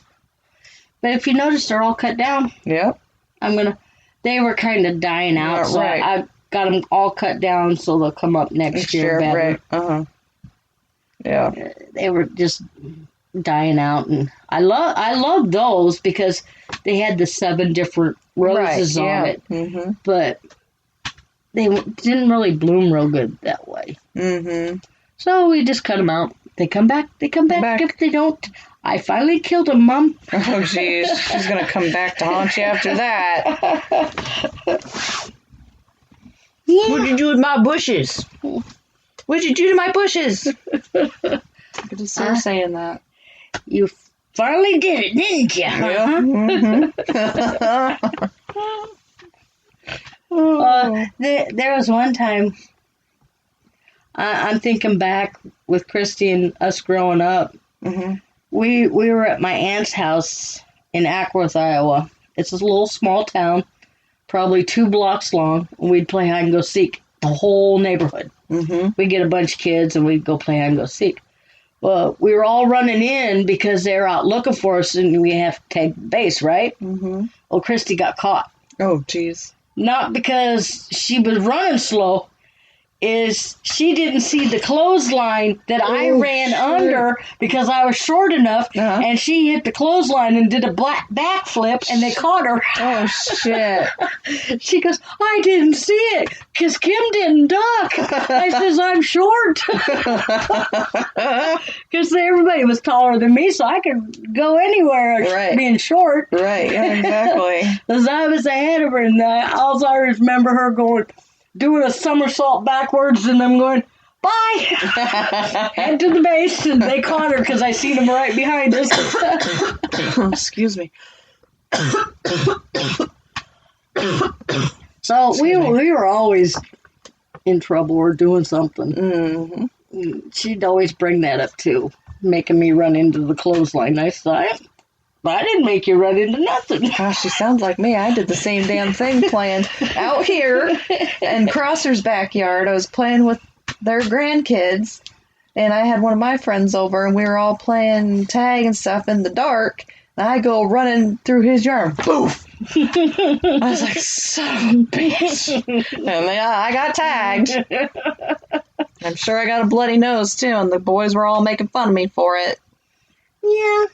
But if you notice, they're all cut down. Yep. They were kind of dying out, Yeah, so right. I got them all cut down so they'll come up next year better. Right. Uh-huh. Yeah. They were just dying out, and I love those because they had the 7 different roses on it, Mm-hmm. but they didn't really bloom real good that way. Mm-hmm. So we just cut them out. They come back. Back. If they don't, I finally killed them, Mom. Oh, jeez. She's going to come back to haunt you after that. Yeah. What'd you do with my bushes? What'd you do to my bushes? I could just see her saying that. You finally did it, didn't you? Yeah. Mm-hmm. There was one time, I'm thinking back with Kristi and us growing up. Mm-hmm. We were at my aunt's house in Ackworth, Iowa. It's a little small town, probably 2 blocks long, and we'd play hide and go seek, the whole neighborhood. Mm-hmm. We'd get a bunch of kids and we'd go play hide and go seek. Well, we were all running in because they were out looking for us and we have to take the base, right? Mm-hmm. Well, Kristi got caught. Oh, jeez. Not because she was running slow. is she didn't see the clothesline that I ran under because I was short enough, and she hit the clothesline and did a backflip, and they caught her. Oh, shit. She goes, I didn't see it because Kim didn't duck. I says, I'm short. Because everybody was taller than me, so I could go anywhere being short. Right, yeah, exactly. Because I was ahead of her, and all I remember her doing a somersault backwards, and I'm going, bye! Head to the base, and they caught her because I seen them right behind us. Excuse me. So we were always in trouble or doing something. Mm-hmm. She'd always bring that up too, making me run into the clothesline. I said, I didn't make you run into nothing. Gosh, she sounds like me. I did the same damn thing playing out here in Crosser's backyard. I was playing with their grandkids, and I had one of my friends over, and we were all playing tag and stuff in the dark, and I go running through his yard. Boof! I was like, son of a bitch. And I got tagged. I'm sure I got a bloody nose, too, and the boys were all making fun of me for it. Yeah.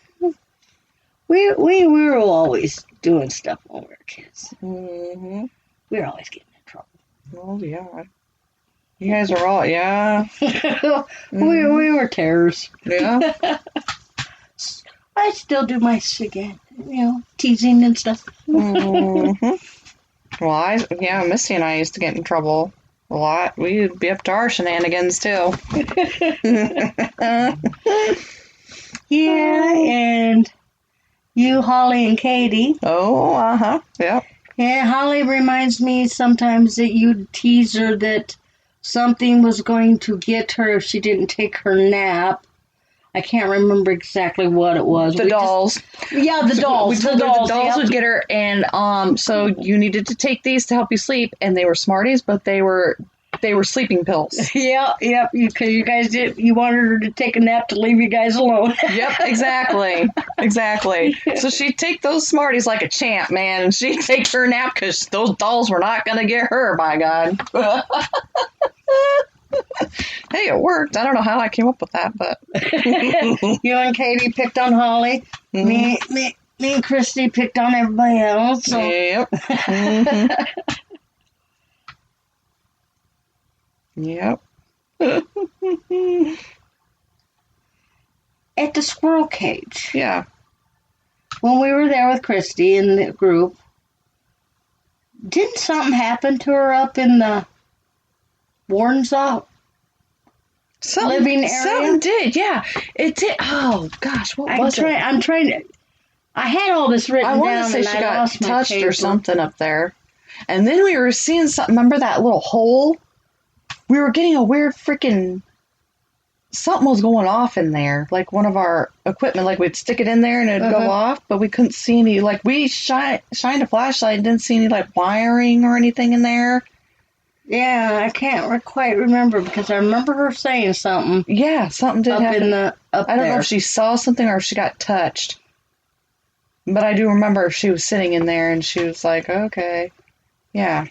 We were always doing stuff when we were kids. Mm-hmm. We were always getting in trouble. Oh, yeah. You guys are all, yeah. We were terrors. Yeah. I still do my again, teasing and stuff. Mm-hmm. Well, Missy and I used to get in trouble a lot. We'd be up to our shenanigans, too. Yeah, and you, Holly, and Katie. Oh, uh-huh. Yep. Yeah, Holly reminds me sometimes that you tease her that something was going to get her if she didn't take her nap. I can't remember exactly what it was. The dolls. The dolls. We told her the dolls would get her, and so you needed to take these to help you sleep, and they were Smarties, but they were sleeping pills. Yep. Because you guys you wanted her to take a nap to leave you guys alone. Yep, exactly. So she'd take those Smarties like a champ, man, and she'd take her nap because those dolls were not going to get her, by God. Hey, it worked. I don't know how I came up with that, but you and Katie picked on Holly. Mm-hmm. Me and Kristi picked on everybody else. So. Yep. Mm-hmm. Yep. At the squirrel cage. Yeah. When we were there with Kristi in the group, didn't something happen to her up in the Warden's living area? Something did, yeah. It did. Oh, gosh, what was it? I'm trying to... I had all this written down. I want to say she got touched or something up there. And then we were seeing something. Remember that little hole? We were getting a weird freaking... Something was going off in there. Like one of our equipment. Like we'd stick it in there and it'd go off. But we couldn't see any... Like we shined a flashlight and didn't see any like wiring or anything in there. Yeah, I can't quite remember because I remember her saying something. Yeah, something did happen. I don't know if she saw something or if she got touched. But I do remember she was sitting in there and she was like, okay. Yeah.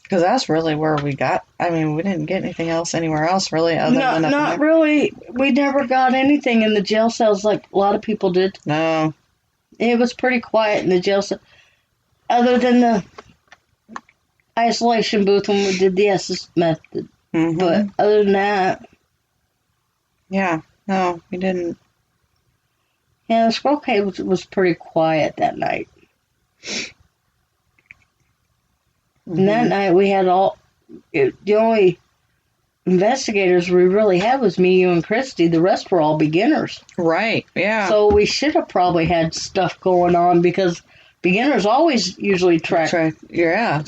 Because that's really where we got... I mean, we didn't get anything else anywhere else, really, other than... Not really. We never got anything in the jail cells like a lot of people did. No. It was pretty quiet in the jail cell. Other than the isolation booth when we did the SS method. Mm-hmm. But other than that... Yeah. No, we didn't. Yeah, the squirrel cave was pretty quiet that night. Mm-hmm. And that night we had the only investigators we really had was me, you, and Kristi. The rest were all beginners. Right, yeah. So we should have probably had stuff going on because beginners always usually track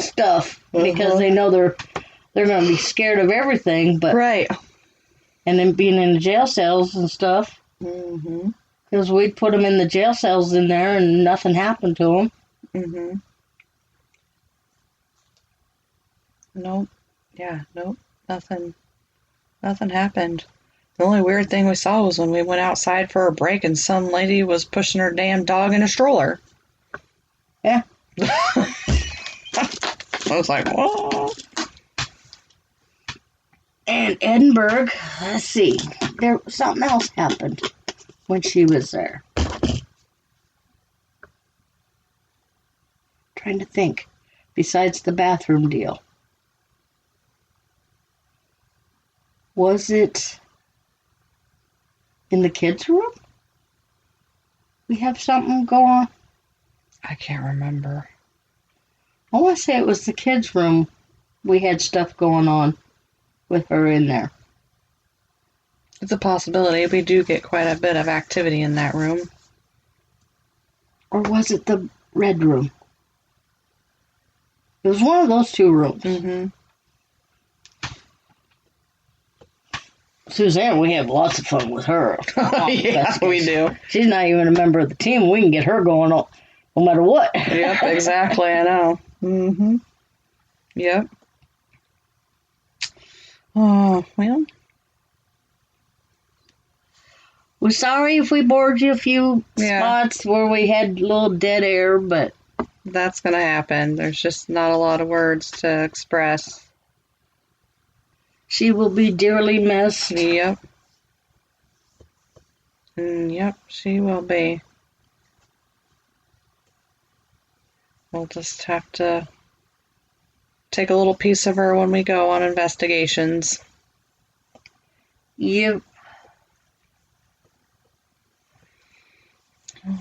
stuff because they know they're going to be scared of everything. But right. And then being in the jail cells and stuff. Mm-hmm. Because we'd put them in the jail cells in there and nothing happened to them. Mm-hmm. Nope. Yeah, nope. Nothing happened. The only weird thing we saw was when we went outside for a break and some lady was pushing her damn dog in a stroller. Yeah. I was like, what? And Edinburgh, let's see, there something else happened when she was there. Trying to think, besides the bathroom deal. Was it in the kids' room? We have something go on? I can't remember. I want to say it was the kids' room. We had stuff going on with her in there. It's a possibility. We do get quite a bit of activity in that room. Or was it the red room? It was one of those two rooms. Mm-hmm. Suzanne, we have lots of fun with her. Yeah, we do. She's not even a member of the team. We can get her going no matter what. Yep, exactly. I know. Mm-hmm. Yep. Oh, well. We're sorry if we bored you a few spots where we had a little dead air, but that's going to happen. There's just not a lot of words to express. She will be dearly missed. Yep. Yep, she will be. We'll just have to take a little piece of her when we go on investigations. Yep.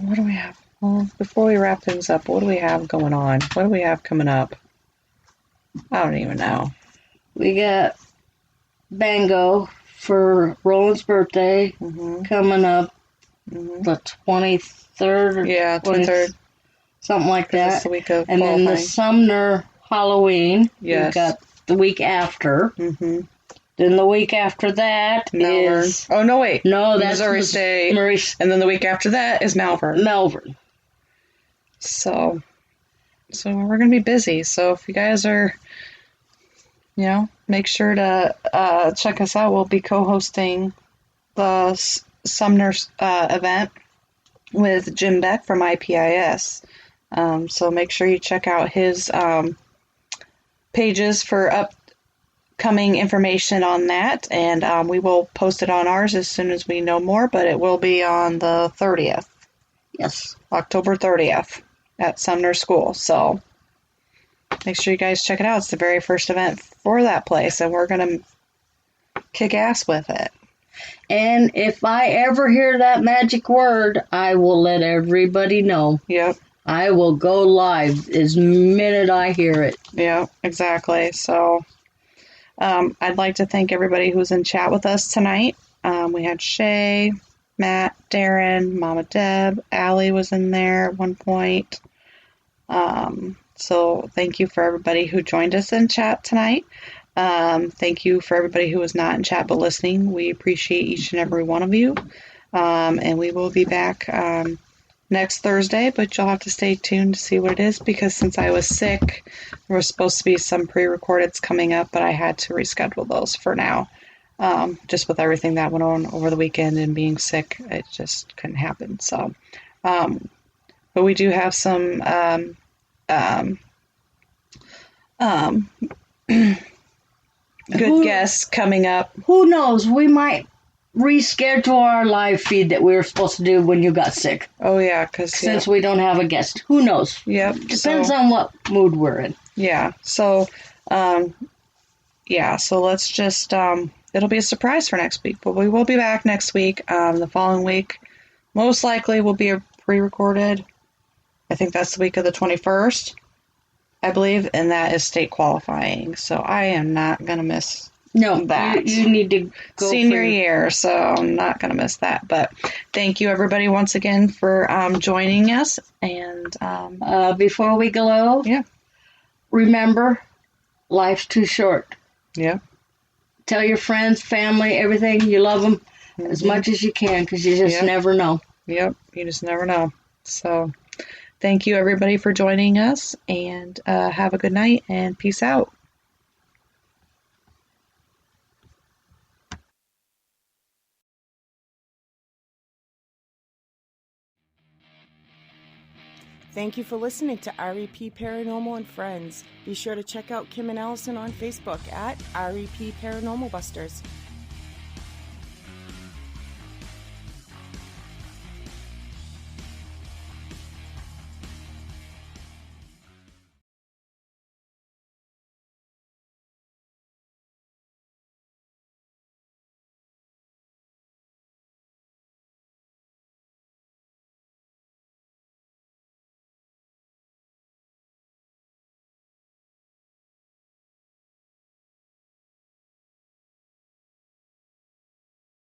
What do we have? Well, before we wrap things up, what do we have going on? What do we have coming up? I don't even know. We got Bango for Roland's birthday coming up the 23rd. Yeah, 23rd. Something like that. It's the week of and qualifying. then the Sumner Halloween. Yes. We've got the week after. Mm-hmm. Then the week after that Malvern. is... Oh, no, wait. No, that's Missouri State. And then the week after that is Malvern. So we're going to be busy. So if you guys are, make sure to check us out. We'll be co-hosting the Sumner event with Jim Beck from IPIS. So make sure you check out his pages for upcoming information on that. And we will post it on ours as soon as we know more, but it will be on the 30th. Yes. October 30th at Sumner School. So make sure you guys check it out. It's the very first event for that place, and we're going to kick ass with it. And if I ever hear that magic word, I will let everybody know. Yep. I will go live as minute I hear it. Yeah, exactly. So I'd like to thank everybody who was in chat with us tonight. We had Shay, Matt, Darren, Mama Deb, Allie was in there at one point. So thank you for everybody who joined us in chat tonight. Thank you for everybody who was not in chat but listening. We appreciate each and every one of you. And we will be back next Thursday, but you'll have to stay tuned to see what it is, because since I was sick, there was supposed to be some pre-recordeds coming up, but I had to reschedule those for now. Just with everything that went on over the weekend and being sick, it just couldn't happen. So, but we do have some good guests coming up. Who knows? We might reschedule our live feed that we were supposed to do when you got sick. Oh, yeah, since we don't have a guest. Who knows? Yep. Depends on what mood we're in. Yeah. So, so let's just, it'll be a surprise for next week, but we will be back next week. The following week, most likely will be a pre-recorded. I think that's the week of the 21st, I believe, and that is state qualifying. So I am not going to miss that. You need to go senior year, so I'm not going to miss that. But thank you, everybody, once again for joining us. And before we go, remember, life's too short. Yeah. Tell your friends, family, everything, you love them as much as you can, because you just never know. Yep, you just never know. So thank you, everybody, for joining us, and have a good night, and peace out. Thank you for listening to REP Paranormal and Friends. Be sure to check out Kim and Allison on Facebook at REP Paranormal Busters.